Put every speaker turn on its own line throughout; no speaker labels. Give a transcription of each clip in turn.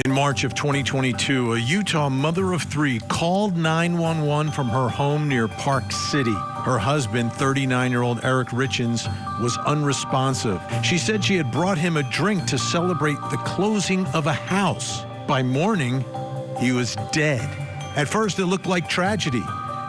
In March of 2022, a Utah mother of three called 911 from her home near Park City. Her husband, 39-year-old Kouri Richins, was unresponsive. She said she had brought him a drink to celebrate the closing of a house. By morning, he was dead. At first, it looked like tragedy.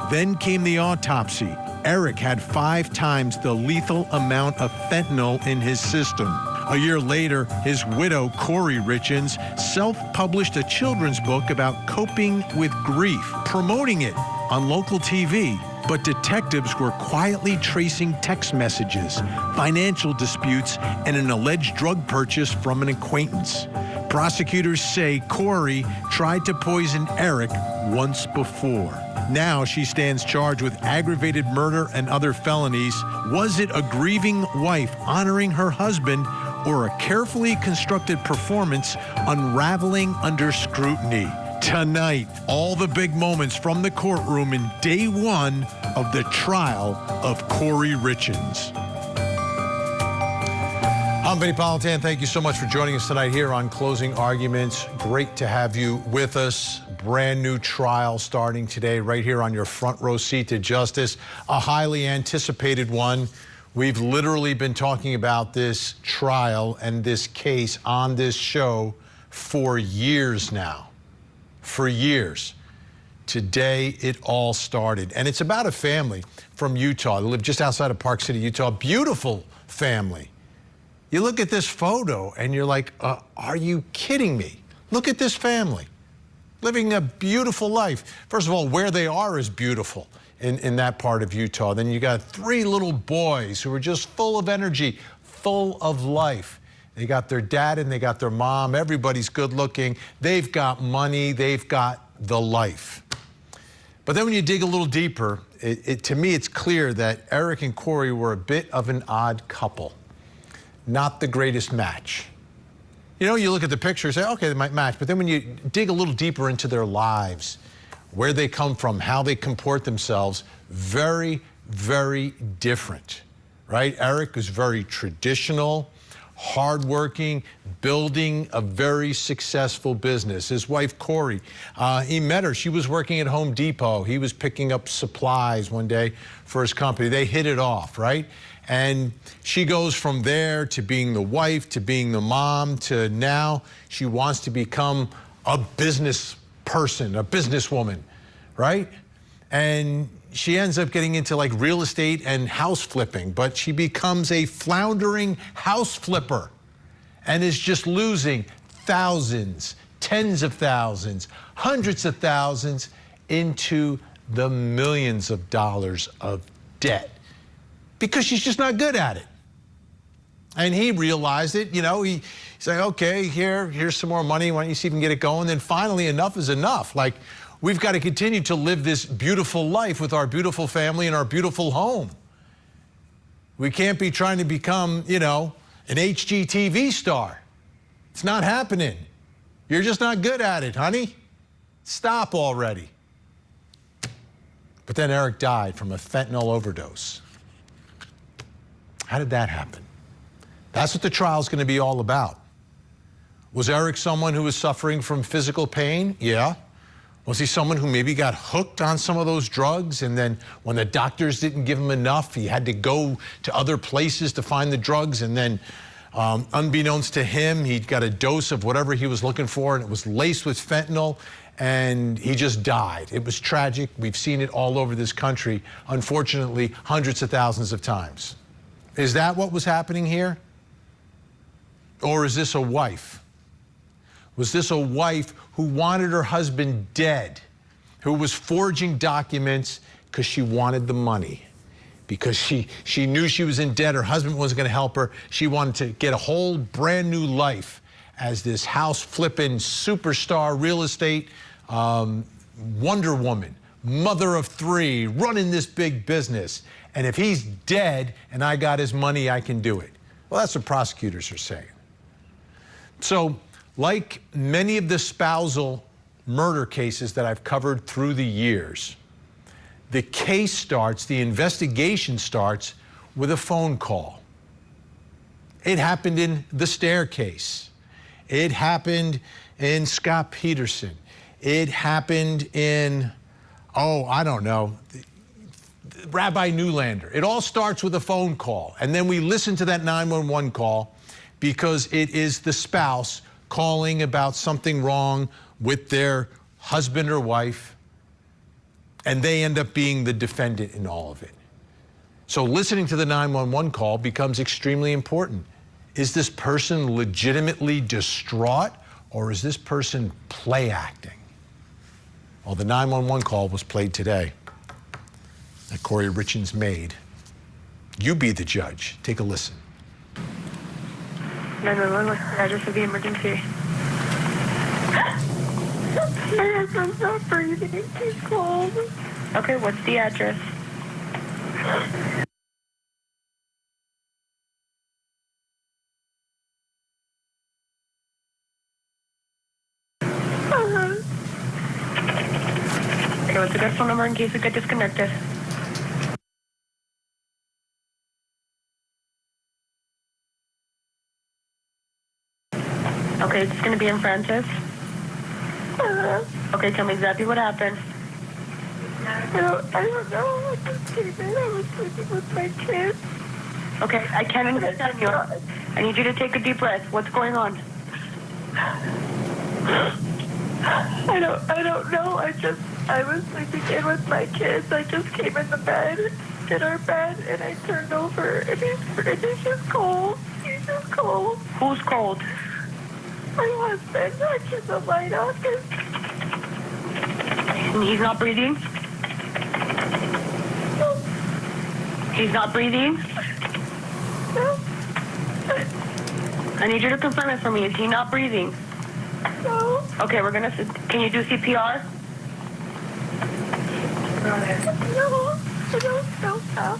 Then came the autopsy. Kouri had 5 times the lethal amount of fentanyl in his system. A year later, his widow, Kouri Richins, self-published a children's book about coping with grief, promoting it on local TV. But detectives were quietly tracing text messages, financial disputes, and an alleged drug purchase from an acquaintance. Prosecutors say Kouri tried to poison Kouri once before. Now she stands charged with aggravated murder and other felonies. Was it a grieving wife honoring her husband, or a carefully constructed performance unraveling under scrutiny? Tonight, all the big moments from the courtroom in day 1 of the trial of Kouri Richins. I'm Benny Politan. Thank you so much for joining us tonight here on Closing Arguments. Great to have you with us. Brand new trial starting today right here on your front row seat to justice. A highly anticipated one. We've literally been talking about this trial and this case on this show for years now. For years. Today, it all started. And it's about a family from Utah. They live just outside of Park City, Utah. Beautiful family. You look at this photo and you're like, are you kidding me? Look at this family. Living a beautiful life. First of all, where they are is beautiful in that part of Utah. Then you got 3 little boys who are just full of energy, full of life. They got their dad and they got their mom. Everybody's good looking. They've got money. They've got the life. But then when you dig a little deeper, to me, it's clear that Kouri and Kouri were a bit of an odd couple. Not the greatest match. You know, you look at the picture and say, okay, they might match. But then when you dig a little deeper into their lives, where they come from, how they comport themselves, very, very different, right? Kouri was very traditional, hardworking, building a very successful business. His wife, Kouri, he met her. She was working at Home Depot. He was picking up supplies one day for his company. They hit it off, right? And she goes from there to being the wife, to being the mom, to now she wants to become a business person, a businesswoman, right? And she ends up getting into like real estate and house flipping, but she becomes a floundering house flipper and is just losing thousands, tens of thousands, hundreds of thousands into the millions of dollars of debt because she's just not good at it. And he realized it, you know, he's like, okay, here's some more money. Why don't you see if you can get it going? Then finally, enough is enough. Like, we've got to continue to live this beautiful life with our beautiful family and our beautiful home. We can't be trying to become, you know, an HGTV star. It's not happening. You're just not good at it, honey. Stop already. But then Kouri died from a fentanyl overdose. How did that happen? That's what the trial is going to be all about. Was Kouri someone who was suffering from physical pain? Yeah. Was he someone who maybe got hooked on some of those drugs, and then when the doctors didn't give him enough, he had to go to other places to find the drugs, and then unbeknownst to him, he got a dose of whatever he was looking for, and it was laced with fentanyl, and he just died. It was tragic. We've seen it all over this country, unfortunately, hundreds of thousands of times. Is that what was happening here? Or is this a wife? Was this a wife who wanted her husband dead, who was forging documents because she wanted the money, because she knew she was in debt, her husband wasn't going to help her, she wanted to get a whole brand new life as this house flipping superstar real estate Wonder Woman, mother of 3, running this big business. And if he's dead and I got his money, I can do it. Well, that's what prosecutors are saying. So, like many of the spousal murder cases that I've covered through the years, the case starts, the investigation starts with a phone call. It happened in the staircase. It happened in Scott Peterson. It happened in, oh, I don't know, Rabbi Newlander. It all starts with a phone call, and then we listen to that 911 call because it is the spouse calling about something wrong with their husband or wife, and they end up being the defendant in all of it. So listening to the 911 call becomes extremely important. Is this person legitimately distraught, or is this person play acting? Well, the 911 call was played today that Kouri Richins made. You be the judge. Take a listen.
911, what's the address of the emergency? My husband's not breathing. He's cold. Okay, what's the address? Okay, what's the best phone number in case we get disconnected? Okay, it's going to be in Francis. Okay, tell me exactly what happened. I don't know. I just came in. I was sleeping with my kids. Okay, I can't understand you. I need you to take a deep breath. What's going on? I don't know. I was sleeping in with my kids. I just came in our bed, and I turned over, and he's just cold. He's just cold. Who's cold? My husband. I keep the light on. And he's not breathing? No. He's not breathing? No. I need you to confirm it for me. Is he not breathing? No. Okay, can you do CPR? No, I don't know how.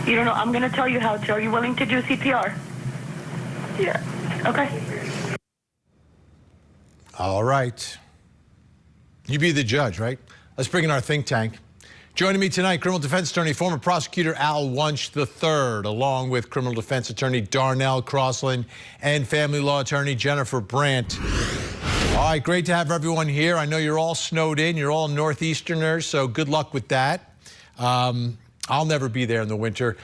You don't know? I'm going to tell you how to. Are you willing to do CPR? Yeah. Okay.
All right. You be the judge, right? Let's bring in our think tank. Joining me tonight, criminal defense attorney, former prosecutor Al Wunsch III, along with criminal defense attorney Darnell Crossland and family law attorney Jennifer Brandt. All right, great to have everyone here. I know you're all snowed in. You're all Northeasterners, so good luck with that. I'll never be there in the winter.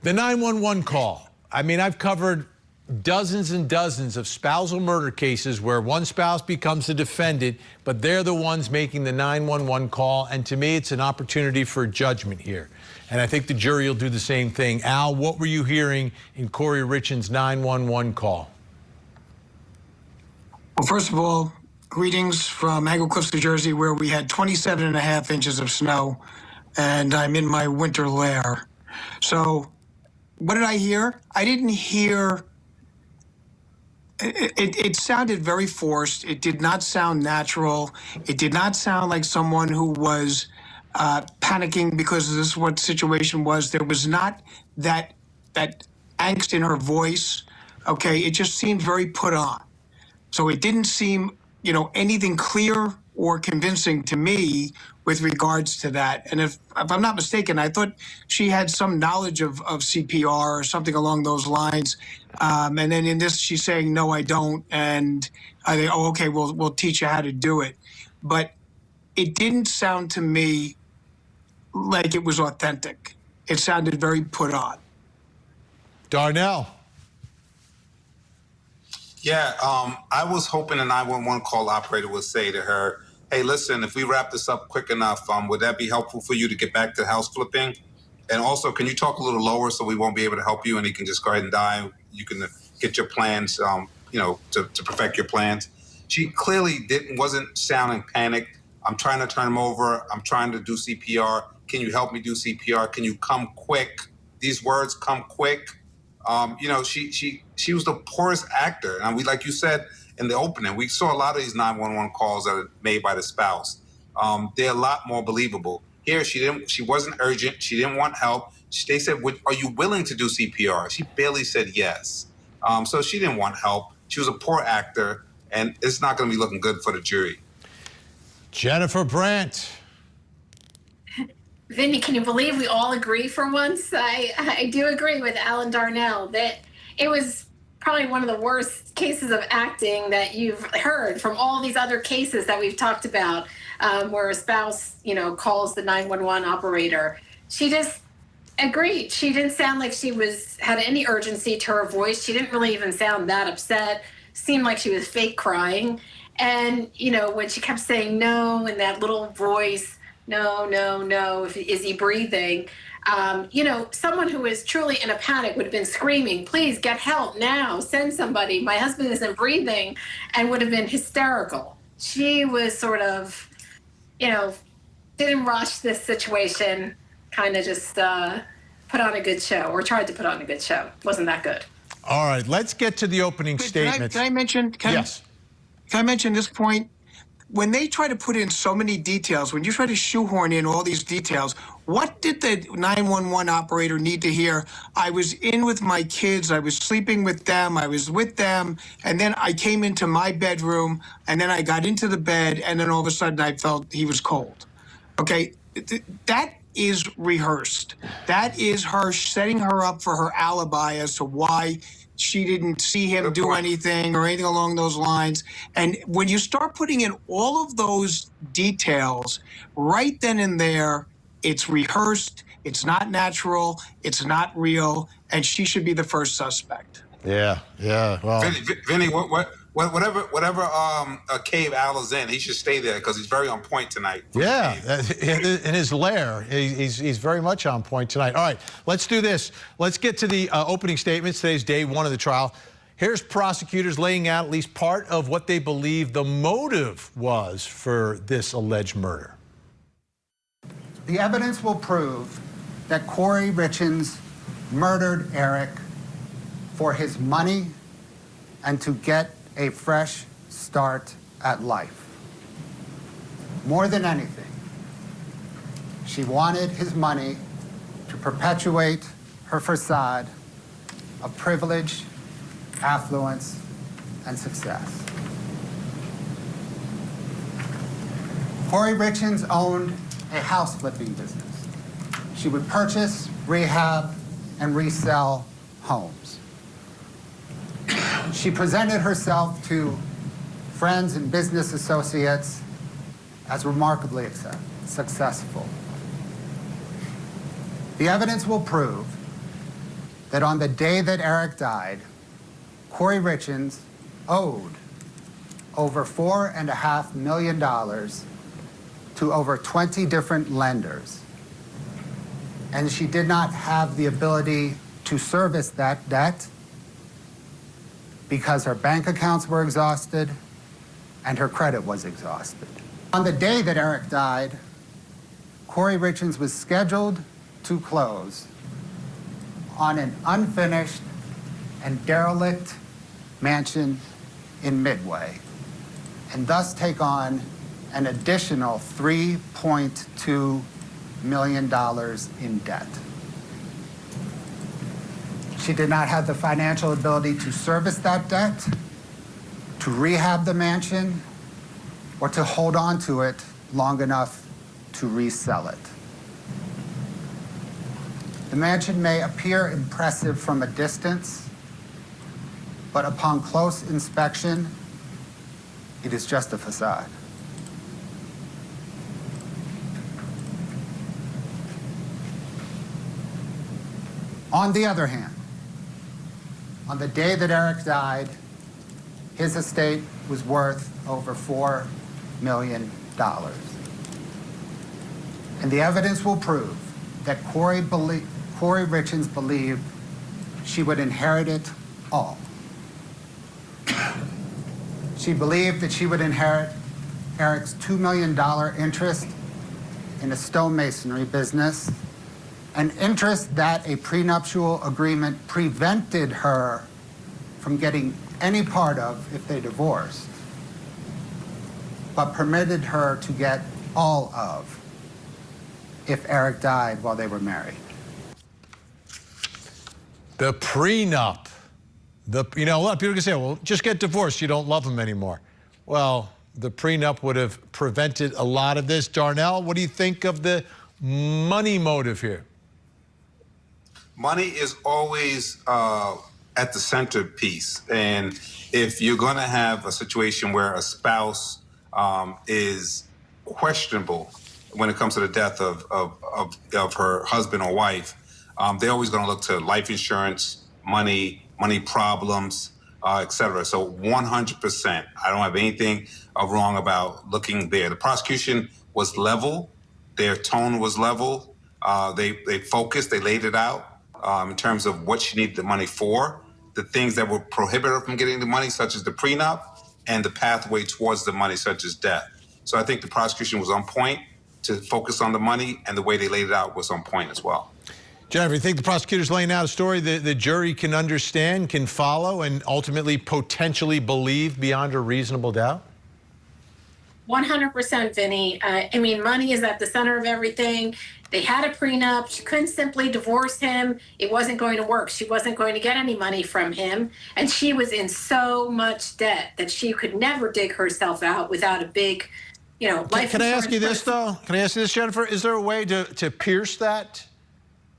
The 911 call. I mean, I've covered dozens and dozens of spousal murder cases where one spouse becomes the defendant, but they're the ones making the 911 call. And to me, it's an opportunity for judgment here. And I think the jury will do the same thing. Al, what were you hearing in Kouri Richins' 911 call?
Well, first of all, greetings from Eagle Cliffs, New Jersey, where we had 27.5 inches of snow, and I'm in my winter lair. So what did I hear? I didn't hear. It sounded very forced. It did not sound natural. It did not sound like someone who was panicking because this is what the situation was. There was not that angst in her voice. Okay, it just seemed very put on. So it didn't seem, anything clear or convincing to me with regards to that. And if I'm not mistaken, I thought she had some knowledge of CPR or something along those lines. And then in this, she's saying, no, I don't. And I think, oh, okay, we'll teach you how to do it. But it didn't sound to me like it was authentic. It sounded very put on.
Darnell.
Yeah, I was hoping a 911 call operator would say to her, hey, listen, if we wrap this up quick enough, would that be helpful for you to get back to house flipping? And also, can you talk a little lower so we won't be able to help you and you can just go ahead and die? You can get your plans, to perfect your plans. She clearly wasn't sounding panicked. I'm trying to turn him over. I'm trying to do CPR. Can you help me do CPR? Can you come quick? These words, come quick. She was the poorest actor. And like you said in the opening, we saw a lot of these 911 calls that are made by the spouse. They're a lot more believable. Here, she wasn't urgent. She didn't want help. They said, are you willing to do CPR? She barely said yes. So she didn't want help. She was a poor actor, and it's not going to be looking good for the jury.
Jennifer Brandt.
Vinny, can you believe we all agree for once? I do agree with Alan Darnell that it was probably one of the worst cases of acting that you've heard from all these other cases that we've talked about, where a spouse, calls the 911 operator. She just agreed. She didn't sound like she had any urgency to her voice. She didn't really even sound that upset. Seemed like she was fake crying. And, when she kept saying no in that little voice, no, no, no, is he breathing? Someone who is truly in a panic would have been screaming, please get help now, send somebody, my husband isn't breathing, and would have been hysterical. She was sort of, didn't rush this situation, kind of just put on a good show, or tried to put on a good show. Wasn't that good.
All right, let's get to the opening statements.
Can I mention?
Yes.
Can I mention this point? When they try to put in so many details, when you try to shoehorn in all these details, what did the 911 operator need to hear? I was in with my kids, I was sleeping with them, I was with them, and then I came into my bedroom, and then I got into the bed, and then all of a sudden I felt he was cold. Okay, that is rehearsed. That is her setting her up for her alibi as to why she didn't see him do anything or anything along those lines. And when you start putting in all of those details right then and there, it's rehearsed, it's not natural, it's not real, and she should be the first suspect.
Yeah. Well,
Vinny, whatever cave Al is in, he should stay there because he's very on point tonight.
yeah, in his lair, he's very much on point tonight. All right, let's do this. Let's get to the opening statements. Today's day one of the trial. Here's prosecutors laying out at least part of what they believe the motive was for this alleged murder.
The evidence will prove that Kouri Richins murdered Eric for his money and to get a fresh start at life. More than anything, she wanted his money to perpetuate her facade of privilege, affluence, and success. Kouri Richins owned a house flipping business. She would purchase, rehab, and resell homes. She presented herself to friends and business associates as remarkably successful. The evidence will prove that on the day that Eric died, Kouri Richins owed over $4.5 million to over 20 different lenders. And she did not have the ability to service that debt because her bank accounts were exhausted and her credit was exhausted. On the day that Eric died, Kouri Richins was scheduled to close on an unfinished and derelict mansion in Midway, and thus take on an additional $3.2 million in debt. She did not have the financial ability to service that debt, to rehab the mansion, or to hold on to it long enough to resell it. The mansion may appear impressive from a distance, but upon close inspection, it is just a facade. On the other hand, on the day that Eric died, his estate was worth over $4 million. And the evidence will prove that Kouri Richins believed she would inherit it all. She believed that she would inherit Eric's $2 million interest in a stonemasonry business, an interest that a prenuptial agreement prevented her from getting any part of if they divorced, but permitted her to get all of if Eric died while they were married.
The prenup. A lot of people can say, well, just get divorced, you don't love him anymore. Well, the prenup would have prevented a lot of this. Darnell, what do you think of the money motive here?
Money is always at the centerpiece. And if you're going to have a situation where a spouse is questionable when it comes to the death of her husband or wife, they're always going to look to life insurance, money problems, etc. So 100%, I don't have anything wrong about looking there. The prosecution was level. Their tone was level. They focused, they laid it out in terms of what she needed the money for, the things that would prohibit her from getting the money, such as the prenup, and the pathway towards the money, such as death. So I think the prosecution was on point to focus on the money, and the way they laid it out was on point as well.
Jennifer, you think the prosecutor's laying out a story that the jury can understand, can follow, and ultimately potentially believe beyond a reasonable doubt?
100%, Vinny. I mean, money is at the center of everything. They had a prenup. She couldn't simply divorce him. It wasn't going to work. She wasn't going to get any money from him. And she was in so much debt that she could never dig herself out without a big, life.
Can I ask you this, though? Can I ask you this, Jennifer? Is there a way to pierce that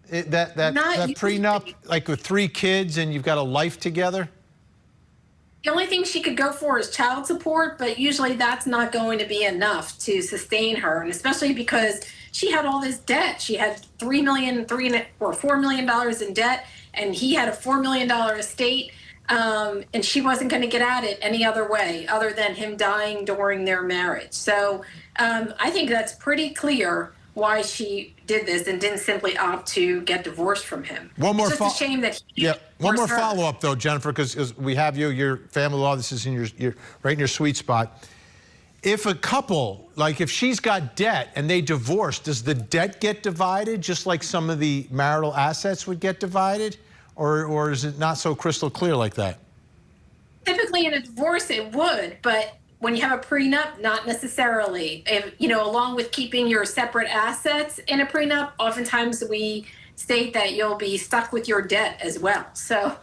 prenup, like with 3 kids and you've got a life together?
The only thing she could go for is child support, but usually that's not going to be enough to sustain her, and especially because she had all this debt. She had $4 million in debt, and he had a $4 million estate, and she wasn't going to get at it any other way other than him dying during their marriage. So I think that's pretty clear why she did this and didn't simply opt to get divorced from him.
One more.
It's just a shame that he.
Yeah. One more follow-up though, Jennifer, because we have you. Your family law. This is in your right in your sweet spot. If a couple, like if she's got debt and they divorce, does the debt get divided just like some of the marital assets would get divided, or is it not so crystal clear like that?
Typically, in a divorce, it would, but when you have a prenup, not necessarily. If, along with keeping your separate assets in a prenup, oftentimes we state that you'll be stuck with your debt as well. So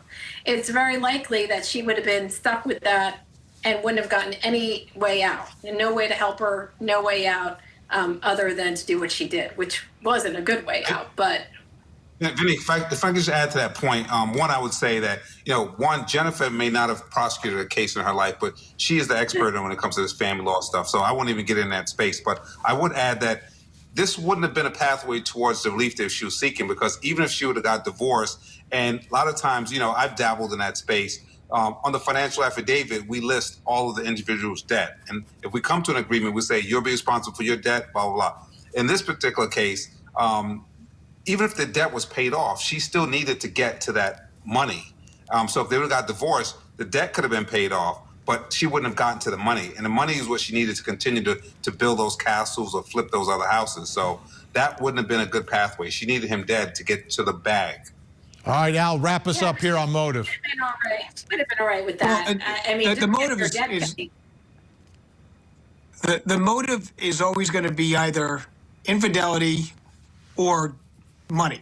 it's very likely that she would have been stuck with that and wouldn't have gotten any way out. And no way to help her, no way out other than to do what she did, which wasn't a good way out, but.
Vinny, if I could just add to that point, one, I would say that, Jennifer may not have prosecuted a case in her life, but she is the expert when it comes to this family law stuff. So I won't even get in that space. But I would add that this wouldn't have been a pathway towards the relief that she was seeking, because even if she would have got divorced, and a lot of times, I've dabbled in that space. On the financial affidavit, we list all of the individual's debt. And if we come to an agreement, we say, you'll be responsible for your debt, blah, blah, blah. In this particular case, even if the debt was paid off, she still needed to get to that money. So if they would have got divorced, the debt could have been paid off, but she wouldn't have gotten to the money. And the money is what she needed to continue to build those castles or flip those other houses. So that wouldn't have been a good pathway. She needed him dead to get to the bag.
All right, Al, wrap us up here on motive.
Would have been all right with that.
Well, the motive the motive is always going to be either infidelity or money,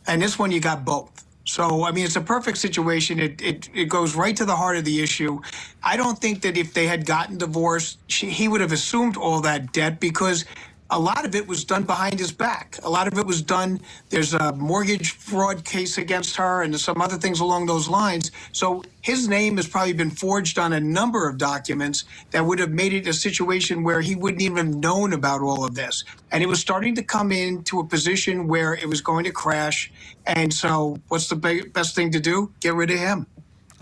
and this one you got both. So it's a perfect situation. It goes right to the heart of the issue. I don't think that if they had gotten divorced, he would have assumed all that debt, because a lot of it was done behind his back. A lot of it was done. There's a mortgage fraud case against her and some other things along those lines. So his name has probably been forged on a number of documents that would have made it a situation where he wouldn't even have known about all of this. And it was starting to come into a position where it was going to crash. And so what's the best thing to do? Get rid of him.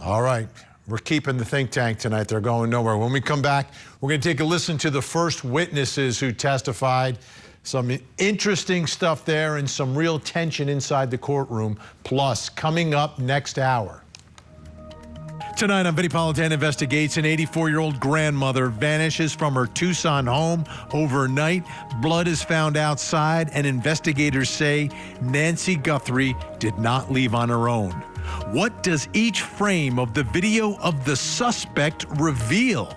All right. We're keeping the think tank tonight. They're going nowhere. When we come back, we're going to take a listen to the first witnesses who testified. Some interesting stuff there and some real tension inside the courtroom. Plus, coming up next hour. Tonight on Vinny Politan Investigates, an 84-year-old grandmother vanishes from her Tucson home overnight. Blood is found outside, and investigators say Nancy Guthrie did not leave on her own. What does each frame of the video of the suspect reveal?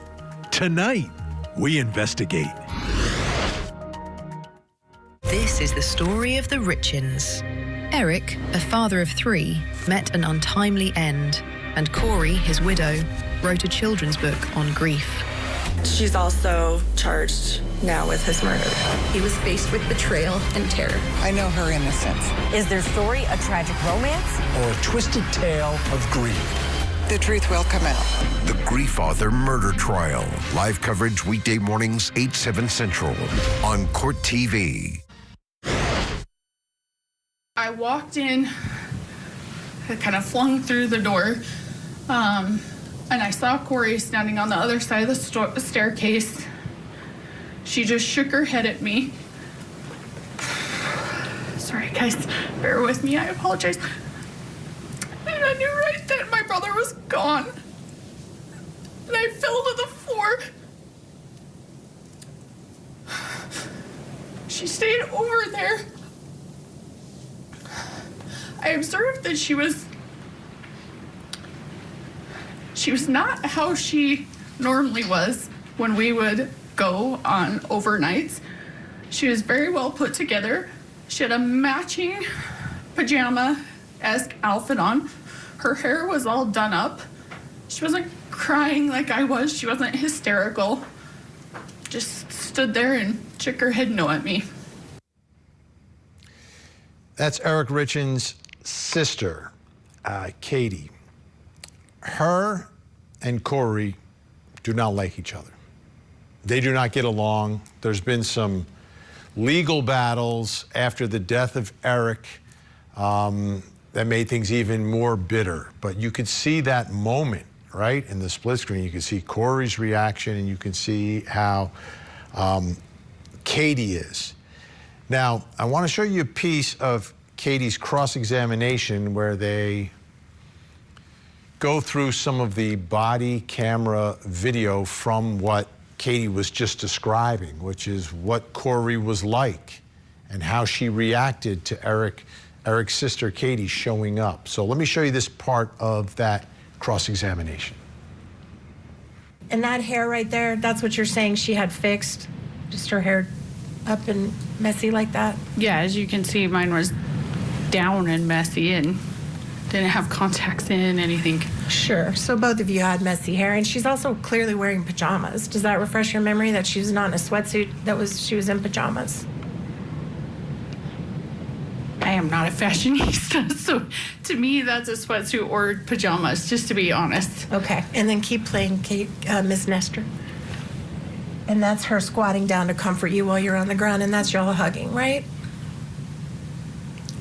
Tonight, we investigate.
This is the story of the Richins. Eric, a father of 3, met an untimely end, and Kouri, his widow, wrote a children's book on grief.
She's also charged now with his murder.
He was faced with betrayal and terror.
I know her innocence.
Is their story a tragic romance?
Or a twisted tale of grief?
The truth will come out.
The Grief Author Murder Trial. Live coverage weekday mornings, 8, 7 Central on Court TV.
I walked in, I kind of flung through the door, and I saw Kouri standing on the other side of the staircase. She just shook her head at me. Sorry, guys, bear with me, I apologize. And I knew right then my brother was gone. And I fell to the floor. She stayed over there. I observed that she was not how she normally was when we would go on overnights. She was very well put together. She had a matching pajama-esque outfit on. Her hair was all done up. She wasn't crying like I was. She wasn't hysterical. Just stood there and shook her head no at me.
That's Eric Richins' sister, Katie. Her and Kouri do not like each other. They do not get along. There's been some legal battles after the death of Eric that made things even more bitter. But you could see that moment, right, in the split screen. You can see Kouri's reaction, and you can see how Katie is. Now, I want to show you a piece of Katie's cross-examination where they go through some of the body camera video from what Katie was just describing, which is what Kouri was like and how she reacted to Eric's sister Katie showing up. So let me show you this part of that cross-examination.
And that hair right there, that's what you're saying she had fixed? Just her hair up and messy like that?
Yeah, as you can see, mine was down and messy and didn't have contacts in, anything.
Sure, so both of you had messy hair, and she's also clearly wearing pajamas. Does that refresh your memory that she was not in a sweatsuit, she was in pajamas?
I am not a fashionista, so to me that's a sweatsuit or pajamas, just to be honest.
Okay, and then keep playing Miss Nestor. And that's her squatting down to comfort you while you're on the ground, and that's y'all hugging, right?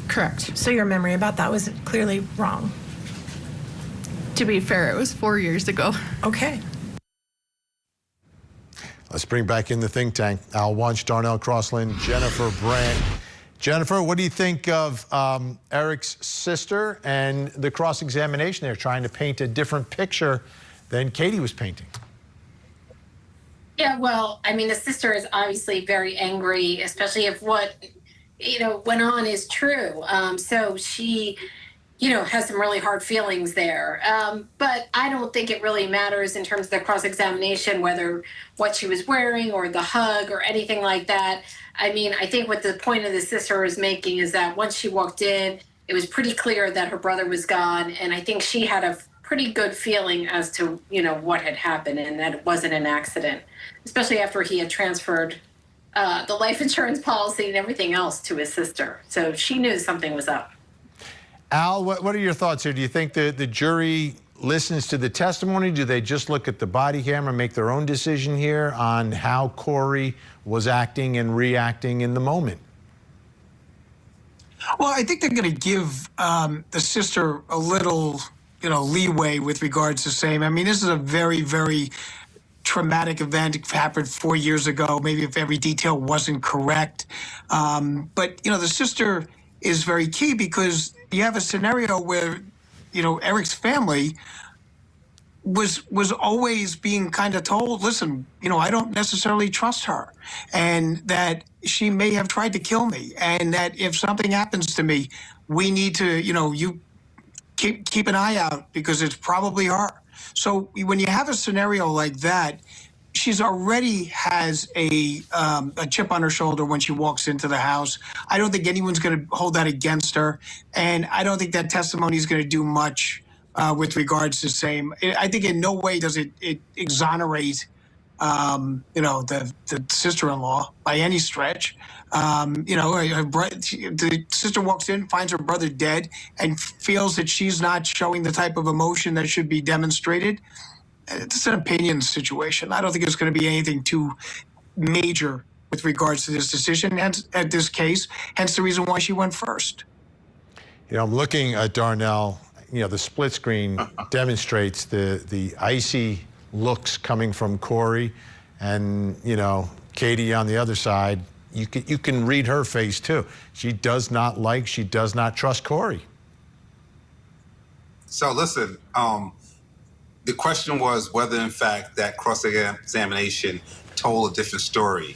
Correct.
So your memory about that was clearly wrong.
To be fair, it was 4 years ago.
Okay.
Let's bring back in the think tank. Al Wunsch, Darnell Crossland, Jennifer Brandt. Jennifer, what do you think of Eric's sister and the cross-examination? They're trying to paint a different picture than Katie was painting.
Yeah, well, I mean, the sister is obviously very angry, especially if what, went on is true. So she, has some really hard feelings there. But I don't think it really matters in terms of the cross-examination, whether what she was wearing or the hug or anything like that. I mean, I think what the point of the sister is making is that once she walked in, it was pretty clear that her brother was gone. And I think she had a pretty good feeling as to, what had happened and that it wasn't an accident, especially after he had transferred the life insurance policy and everything else to his sister. So she knew something was up.
Al, what are your thoughts here? Do you think the jury listens to the testimony? Do they just look at the body camera and make their own decision here on how Kouri was acting and reacting in the moment?
Well, I think they're going to give the sister a little, leeway with regards to saying, I mean, this is a very, very traumatic event. It happened 4 years ago. Maybe if every detail wasn't correct. But, the sister is very key because you have a scenario where, Eric's family was always being kind of told, listen, I don't necessarily trust her, and that she may have tried to kill me, and that if something happens to me, we need to, you keep an eye out because it's probably her. So when you have a scenario like that, she's already has a chip on her shoulder when she walks into the house. I don't think anyone's going to hold that against her, and I don't think that testimony is going to do much with regards to same. I think in no way does it exonerate the sister-in-law by any stretch. The sister walks in, finds her brother dead, and feels that she's not showing the type of emotion that should be demonstrated. It's an opinion situation. I don't think it's going to be anything too major with regards to this decision, hence, at this case, hence the reason why she went first.
I'm looking at Darnell. The split screen demonstrates the icy looks coming from Kouri, and Katie on the other side. You can read her face too. She does not trust Kouri.
So listen, the question was whether in fact that cross-examination told a different story,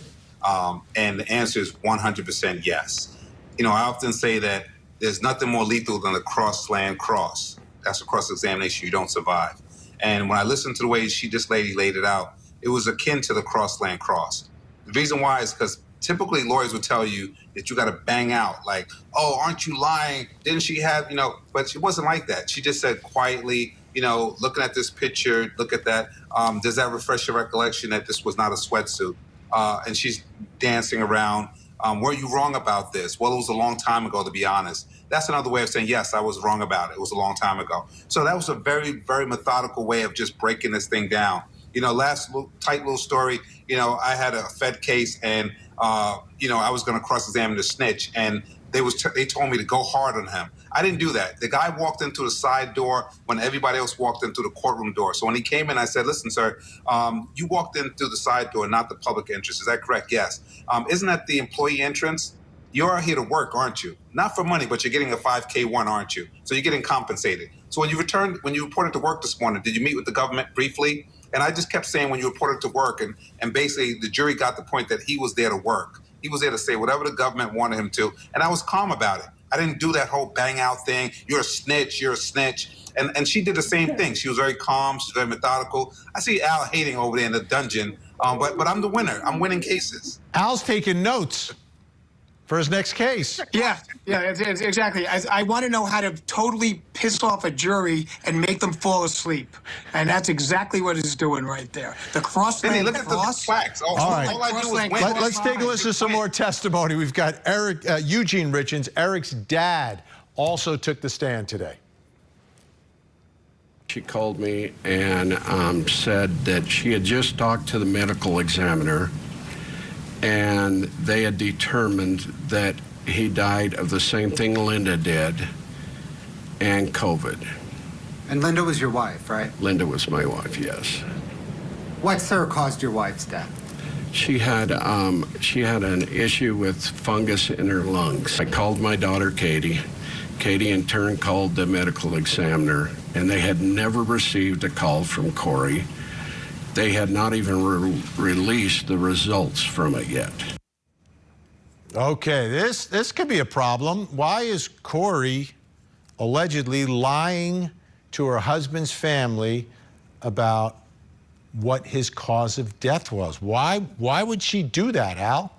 and the answer is 100% yes. I often say that there's nothing more lethal than a cross-land cross. That's a cross-examination you don't survive. And when I listened to the way this lady laid it out, it was akin to the cross-land cross. The reason why is because typically lawyers would tell you that you got to bang out, like, oh, aren't you lying? Didn't she have, but it wasn't like that. She just said quietly, looking at this picture, look at that. Does that refresh your recollection that this was not a sweatsuit? And she's dancing around. Were you wrong about this? Well, it was a long time ago, to be honest. That's another way of saying, yes, I was wrong about it. It was a long time ago. So that was a very, very methodical way of just breaking this thing down. Tight little story, I had a Fed case and, I was going to cross-examine the snitch, and they told me to go hard on him. I didn't do that. The guy walked into the side door when everybody else walked into the courtroom door. So when he came in, I said, listen, sir, you walked in through the side door, not the public entrance. Is that correct? Yes. Isn't that the employee entrance? You're here to work, aren't you? Not for money, but you're getting a 5K1, aren't you? So you're getting compensated. So when you reported to work this morning, did you meet with the government briefly? And I just kept saying when you reported to work, and basically the jury got the point that he was there to work. He was there to say whatever the government wanted him to, and I was calm about it. I didn't do that whole bang out thing. You're a snitch, you're a snitch. And she did the same thing. She was very calm, she's very methodical. I see Al hating over there in the dungeon, but I'm the winner. I'm winning cases.
Al's taking notes for his next case.
Yeah, exactly. I want to know how to totally piss off a jury and make them fall asleep. And that's exactly what he's doing right there. The cross-land
look
cross.
At the plaques.
All right.
All I do is win.
Let's take a listen to some more testimony. We've got Eugene Richins. Eric's dad also took the stand today.
She called me and said that she had just talked to the medical examiner, and they had determined that he died of the same thing Linda did, and COVID.
And Linda was your wife, right?
Linda was my wife, yes.
What, sir, caused your wife's death?
She had an issue with fungus in her lungs. I called my daughter, Katie. Katie, in turn, called the medical examiner, and they had never received a call from Kouri. They had not even released the results from it yet.
Okay, this could be a problem. Why is Kouri allegedly lying to her husband's family about what his cause of death was? Why would she do that, Al?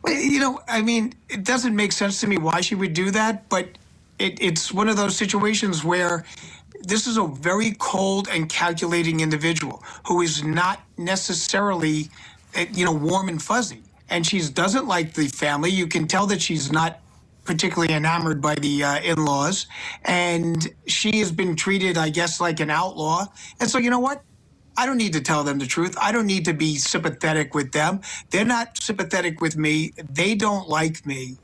It doesn't make sense to me why she would do that, but it's one of those situations where this is a very cold and calculating individual who is not necessarily, warm and fuzzy. And she doesn't like the family. You can tell that she's not particularly enamored by the in-laws. And she has been treated, I guess, like an outlaw. And so, you know what? I don't need to tell them the truth. I don't need to be sympathetic with them. They're not sympathetic with me. They don't like me.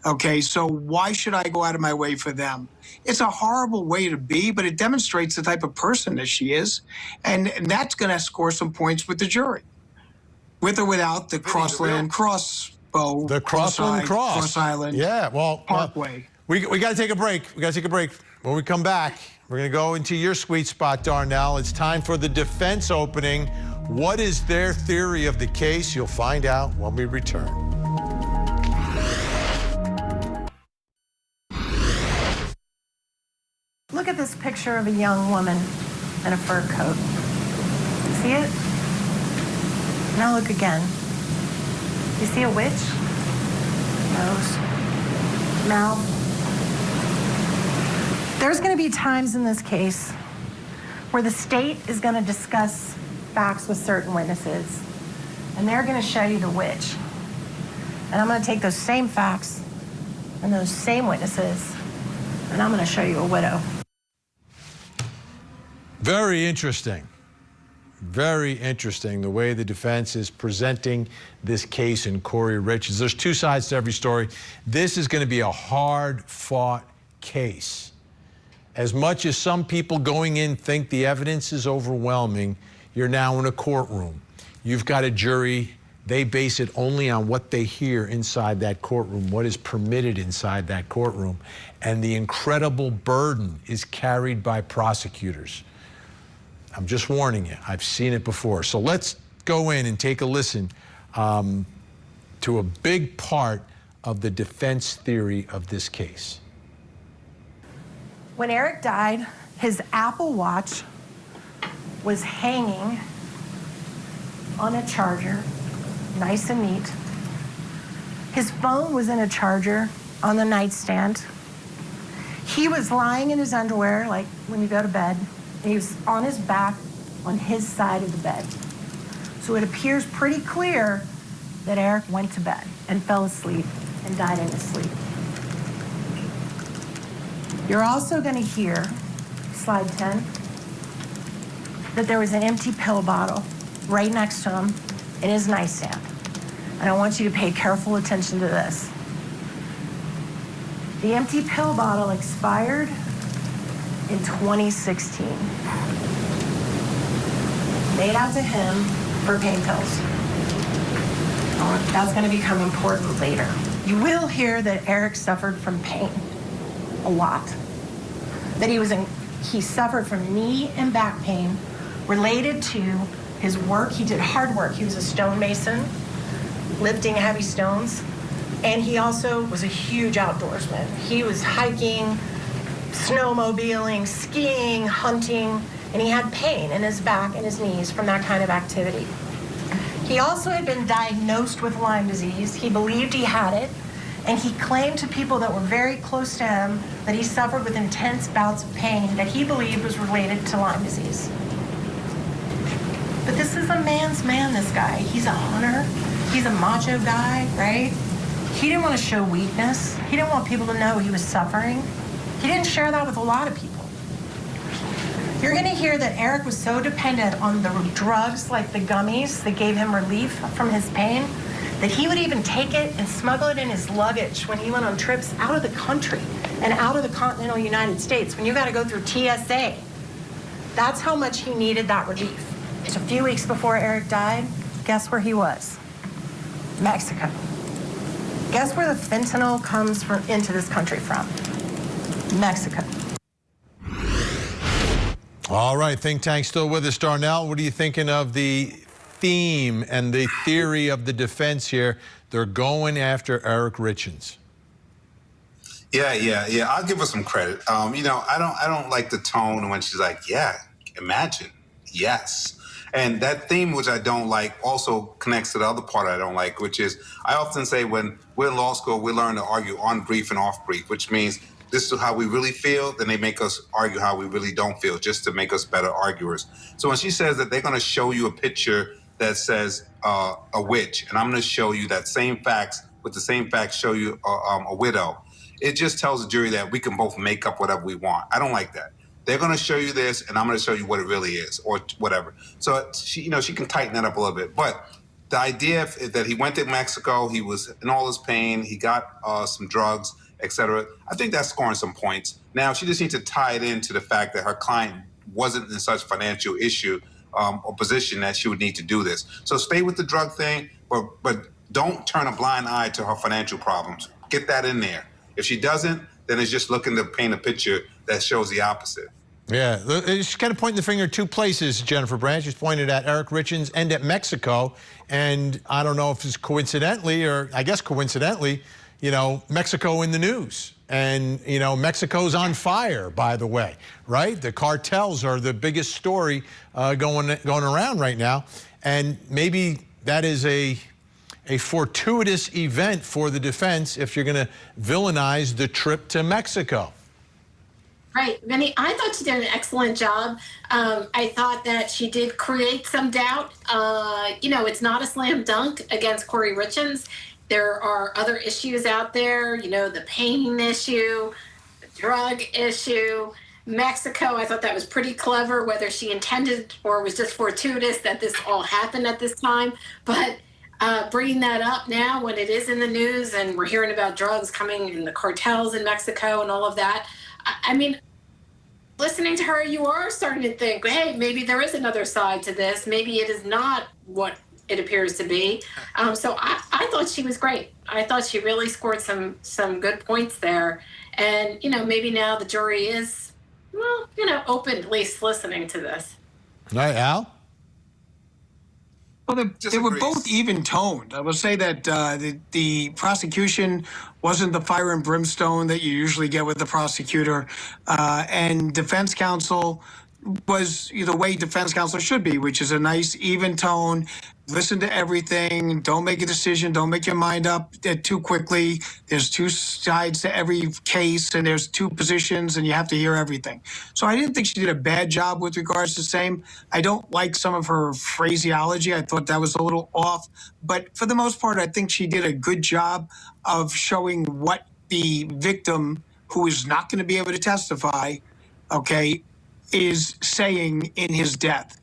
Okay, so why should I go out of my way for them? It's a horrible way to be, but it demonstrates the type of person that she is. And that's going to score some points with the jury. With or without the crossland crossbow.
The crossland cross.
Cross Island.
Yeah, well.
Parkway.
We got to take a break. When we come back, we're going to go into your sweet spot, Darnell. It's time for the defense opening. What is their theory of the case? You'll find out when we return.
Look at this picture of a young woman in a fur coat. See it? Now look again. You see a witch? Nose. Mouth. There's going to be times in this case where the state is going to discuss facts with certain witnesses, and they're going to show you the witch. And I'm going to take those same facts and those same witnesses, and I'm going to show you a widow.
Very interesting. Very interesting the way the defense is presenting this case in Kouri Richins. There's two sides to every story. This is going to be a hard-fought case. As much as some people going in think the evidence is overwhelming, you're now in a courtroom. You've got a jury. They base it only on what they hear inside that courtroom, what is permitted inside that courtroom. And the incredible burden is carried by prosecutors. I'm just warning you, I've seen it before. So let's go in and take a listen to a big part of the defense theory of this case.
When Eric died, his Apple Watch was hanging on a charger, nice and neat. His phone was in a charger on the nightstand. He was lying in his underwear, like when you go to bed. He was on his back on his side of the bed. So it appears pretty clear that Eric went to bed and fell asleep and died in his sleep. You're also going to hear, slide 10, that there was an empty pill bottle right next to him in his nightstand. And I want you to pay careful attention to this. The empty pill bottle expired in 2016. Made out to him for pain pills. That's going to become important later. You will hear that Eric suffered from pain a lot. That he suffered from knee and back pain related to his work. He did hard work. He was a stonemason, lifting heavy stones, and he also was a huge outdoorsman. He was hiking, snowmobiling, skiing, hunting, and he had pain in his back and his knees from that kind of activity. He also had been diagnosed with Lyme disease. He believed he had it, and he claimed to people that were very close to him that he suffered with intense bouts of pain that he believed was related to Lyme disease. But this is a man's man, this guy. He's a hunter. He's a macho guy, right? He didn't want to show weakness. He didn't want people to know he was suffering. He didn't share that with a lot of people. You're going to hear that Eric was so dependent on the drugs like the gummies that gave him relief from his pain that he would even take it and smuggle it in his luggage when he went on trips out of the country and out of the continental United States when you got to go through TSA. That's how much he needed that relief. Just a few weeks before Eric died, guess where he was? Mexico. Guess where the fentanyl comes into this country from? Mexico.
All right, think tank still with us, Darnell. What are you thinking of the theme and the theory of the defense here? They're going after Eric Richins.
Yeah. I'll give her some credit. You know, I don't like the tone when she's like, yeah, imagine, yes. And that theme, which I don't like, also connects to the other part I don't like, which is I often say when we're in law school, we learn to argue on brief and off brief, which means this is how we really feel, then they make us argue how we really don't feel, just to make us better arguers. So when she says that they're going to show you a picture that says a witch, and I'm going to show you that same facts, with the same facts show you a widow, it just tells the jury that we can both make up whatever we want. I don't like that. They're going to show you this, and I'm going to show you what it really is, or whatever. So she can tighten that up a little bit. But the idea that he went to Mexico, he was in all his pain, he got some drugs, etc. I think that's scoring some points. Now, she just needs to tie it into the fact that her client wasn't in such financial issue or position that she would need to do this. So stay with the drug thing, but don't turn a blind eye to her financial problems. Get that in there. If she doesn't, then it's just looking to paint a picture that shows the opposite.
Yeah, she's kind of pointing the finger at two places, Jennifer Branch. She's pointed at Eric Richins and at Mexico. And I don't know if it's coincidentally, or I guess coincidentally, you know, Mexico in the news. And, you know, Mexico's on fire, by the way, right? The cartels are the biggest story going around right now. And maybe that is a fortuitous event for the defense if you're going to villainize the trip to Mexico.
Right, Vinny, I thought she did an excellent job. I thought that she did create some doubt. It's not a slam dunk against Kouri Richins. There are other issues out there, the pain issue, the drug issue. Mexico, I thought that was pretty clever, whether she intended or was just fortuitous that this all happened at this time. But bringing that up now when it is in the news and we're hearing about drugs coming in the cartels in Mexico and all of that, I mean, listening to her, you are starting to think, hey, maybe there is another side to this. Maybe it is not what it appears to be. So I thought she was great. I thought she really scored some good points there. And, maybe now the jury is, open at least listening to this.
All right, Al?
Well, they were both even-toned. I will say that the prosecution wasn't the fire and brimstone that you usually get with the prosecutor, and defense counsel was the way defense counsel should be, which is a nice, even tone. Listen to everything. Don't make a decision. Don't make your mind up too quickly. There's two sides to every case, and there's two positions, and you have to hear everything. So I didn't think she did a bad job with regards to same. I don't like some of her phraseology. I thought that was a little off. But for the most part, I think she did a good job of showing what the victim, who is not going to be able to testify, is saying in his death.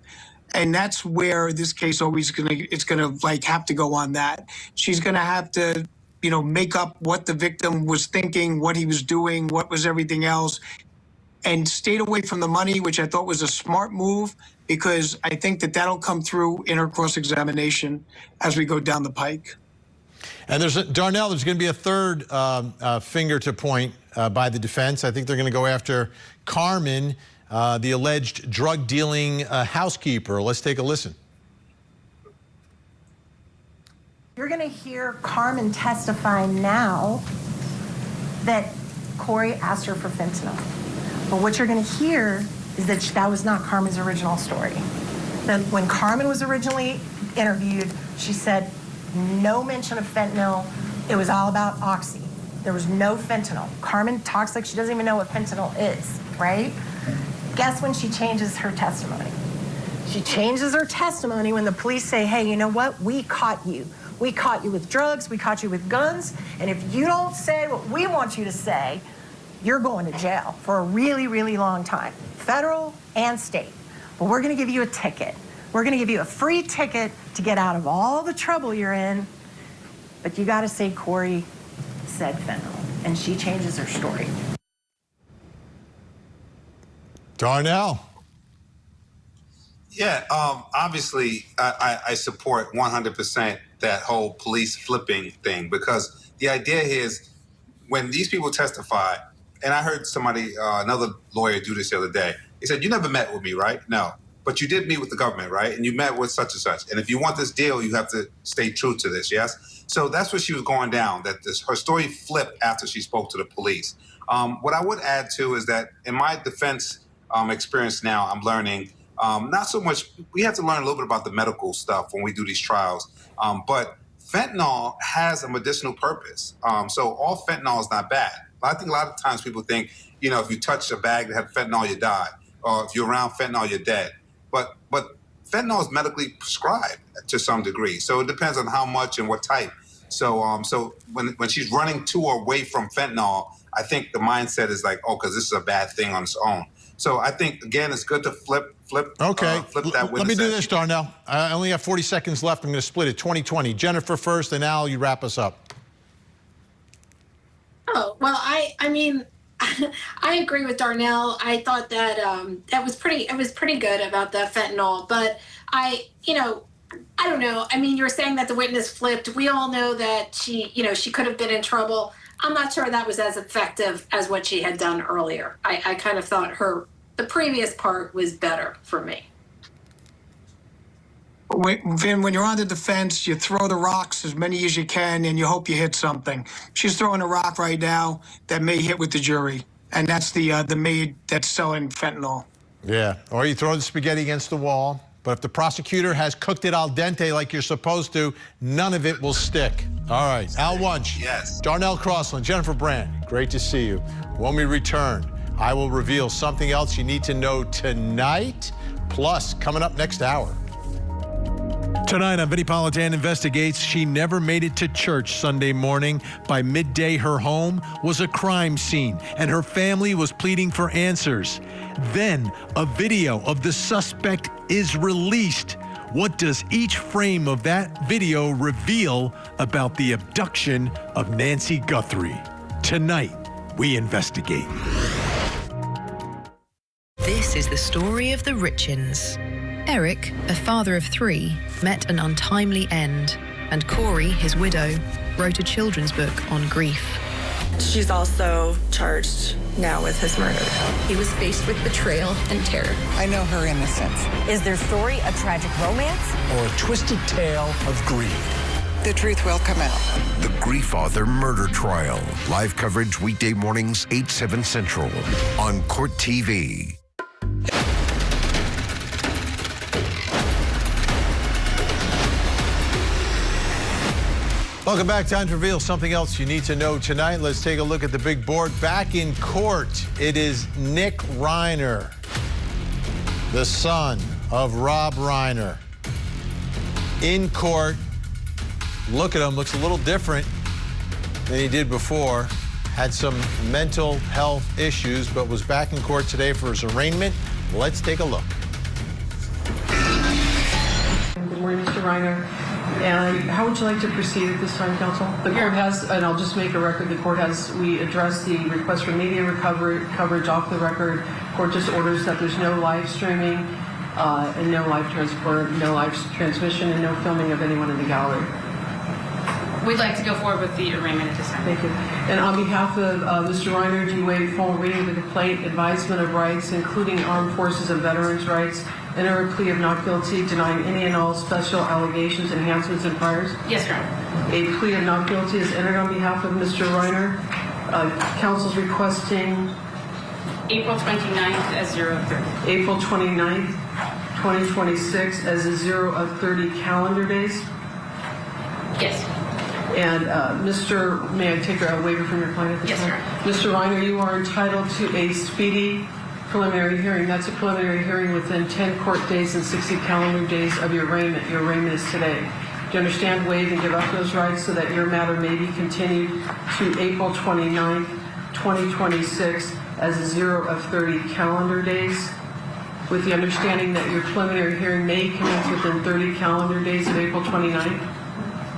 And that's where this case always it's gonna have to go on that. She's gonna have to, make up what the victim was thinking, what he was doing, what was everything else, and stayed away from the money, which I thought was a smart move, because I think that'll come through in her cross-examination as we go down the pike.
And Darnell, there's going to be a third finger to point by the defense. I think they're going to go after Carmen, the alleged drug-dealing housekeeper. Let's take a listen.
You're going to hear Carmen testify now that Kouri asked her for fentanyl. But what you're going to hear is that was not Carmen's original story. That when Carmen was originally interviewed, she said no mention of fentanyl. It was all about oxy. There was no fentanyl. Carmen talks like she doesn't even know what fentanyl is, right? Guess when she changes her testimony? She changes her testimony when the police say, hey, you know what? We caught you. We caught you with drugs. We caught you with guns. And if you don't say what we want you to say, you're going to jail for a really, really long time, federal and state. But we're going to give you a ticket. We're going to give you a free ticket to get out of all the trouble you're in. But you got to say Kouri said fentanyl. And she changes her story.
Darnell.
Yeah, obviously, I support 100% that whole police flipping thing, because the idea here is when these people testify, and I heard somebody, another lawyer do this the other day. He said, you never met with me, right? No. But you did meet with the government, right? And you met with such and such. And if you want this deal, you have to stay true to this, yes? So that's what she was going down, that her story flipped after she spoke to the police. What I would add, too, is that in my defense experience now, I'm learning not so much, we have to learn a little bit about the medical stuff when we do these trials, but fentanyl has a medicinal purpose. So all fentanyl is not bad. But I think a lot of times people think, if you touch a bag that had fentanyl, you die. Or if you're around fentanyl, you're dead. But fentanyl is medically prescribed to some degree. So it depends on how much and what type. So so when she's running to or away from fentanyl, I think the mindset is like, because this is a bad thing on its own. So I think, again, it's good to flip
Okay,
flip that
let me do this, Darnell. I only have 40 seconds left. I'm going to split it 20-20. Jennifer first, and Al, you wrap us up.
Oh, well, I mean, I agree with Darnell. I thought that it was pretty good about the fentanyl, but I don't know. I mean, you're saying that the witness flipped. We all know that she could have been in trouble. I'm not sure that was as effective as what she had done earlier. I kind of thought the previous part was better for me.
Vin, when you're on the defense, you throw the rocks as many as you can, and you hope you hit something. She's throwing a rock right now that may hit with the jury, and that's the maid that's selling fentanyl.
Yeah, or you throw the spaghetti against the wall. But if the prosecutor has cooked it al dente like you're supposed to, none of it will stick. All right, Al Wunsch.
Yes.
Darnell Crossland, Jennifer Brand, great to see you. When we return, I will reveal something else you need to know tonight. Plus, coming up next hour. Tonight on Vinnie Politan Investigates, she never made it to church Sunday morning. By midday, her home was a crime scene, and her family was pleading for answers. Then, a video of the suspect is released. What does each frame of that video reveal about the abduction of Nancy Guthrie? Tonight, we investigate.
This is the story of the Richins. Eric, a father of 3, met an untimely end, and Kouri, his widow, wrote a children's book on grief.
She's also charged now with his murder.
He was faced with betrayal and terror.
I know her innocence.
Is their story a tragic romance?
Or a twisted tale of greed?
The truth will come out.
The Grief Author Murder Trial. Live coverage weekday mornings, 8, 7 Central on Court TV.
Welcome back. Time to reveal something else you need to know tonight. Let's take a look at the big board. Back in court, it is Nick Reiner, the son of Rob Reiner. In court, look at him, looks a little different than he did before. Had some mental health issues, but was back in court today for his arraignment. Let's take a look.
Good morning, Mr. Reiner. And how would you like to proceed at this time, counsel? The court has, and I'll just make a record, the court has, we addressed the request for media coverage off the record. Court just orders that there's no live streaming and no live transport, no live transmission, and no filming of anyone in the gallery.
We'd like to go forward with the arraignment at this time.
Thank you. And on behalf of Mr. Reiner, do you waive full reading of the complaint, advisement of rights, including armed forces and veterans' rights, enter a plea of not guilty, denying any and all special allegations, enhancements, and priors?
Yes, Your Honor.
A plea of not guilty is entered on behalf of Mr. Reiner. Counsel's requesting
April 29th as 0 of 30.
April 29th, 2026 as a 0 of 30 calendar days.
Yes.
And may I take a waiver from your client at this time?
Yes,
Mr. Reiner, you are entitled to a speedy preliminary hearing. That's a preliminary hearing within 10 court days and 60 calendar days of your arraignment. Your arraignment is today. Do you understand, waive and give up those rights so that your matter may be continued to April 29th, 2026 as a 0 of 30 calendar days, with the understanding that your preliminary hearing may commence within 30 calendar days of April 29th?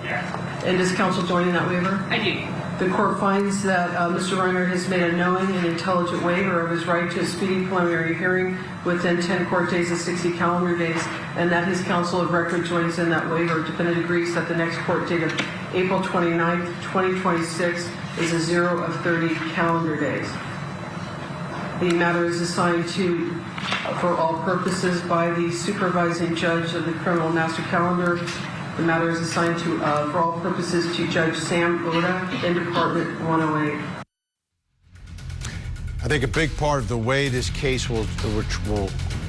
Yes.
And does counsel join in that waiver?
I do.
The court finds that Mr. Reiner has made a knowing and intelligent waiver of his right to a speedy preliminary hearing within 10 court days and 60 calendar days, and that his counsel of record joins in that waiver. Defendant agrees that the next court date of April 29th, 2026 is a 0 of 30 calendar days. The matter is assigned to, for all purposes, by the supervising judge of the criminal master calendar. The matter is assigned to, for all purposes, to Judge Sam Oda in Department 108.
I think a big part of the way this case will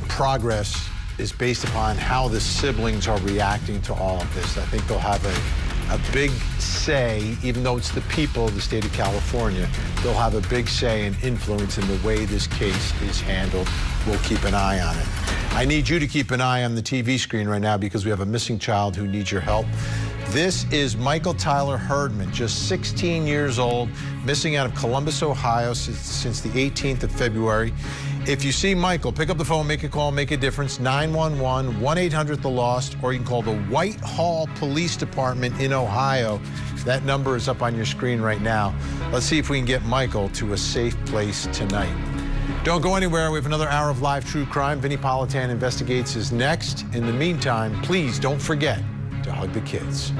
progress is based upon how the siblings are reacting to all of this. I think they'll have a big say, even though it's the people of the state of California, they'll have a big say and influence in the way this case is handled. We'll keep an eye on it. I need you to keep an eye on the TV screen right now because we have a missing child who needs your help. This is Michael Tyler Herdman, just 16 years old, missing out of Columbus, Ohio since the 18th of February. If you see Michael, pick up the phone, make a call, make a difference, 911, 1-800-THE-LOST, or you can call the Whitehall Police Department in Ohio. That number is up on your screen right now. Let's see if we can get Michael to a safe place tonight. Don't go anywhere. We have another hour of live true crime. Vinnie Politan Investigates is next. In the meantime, please don't forget to hug the kids.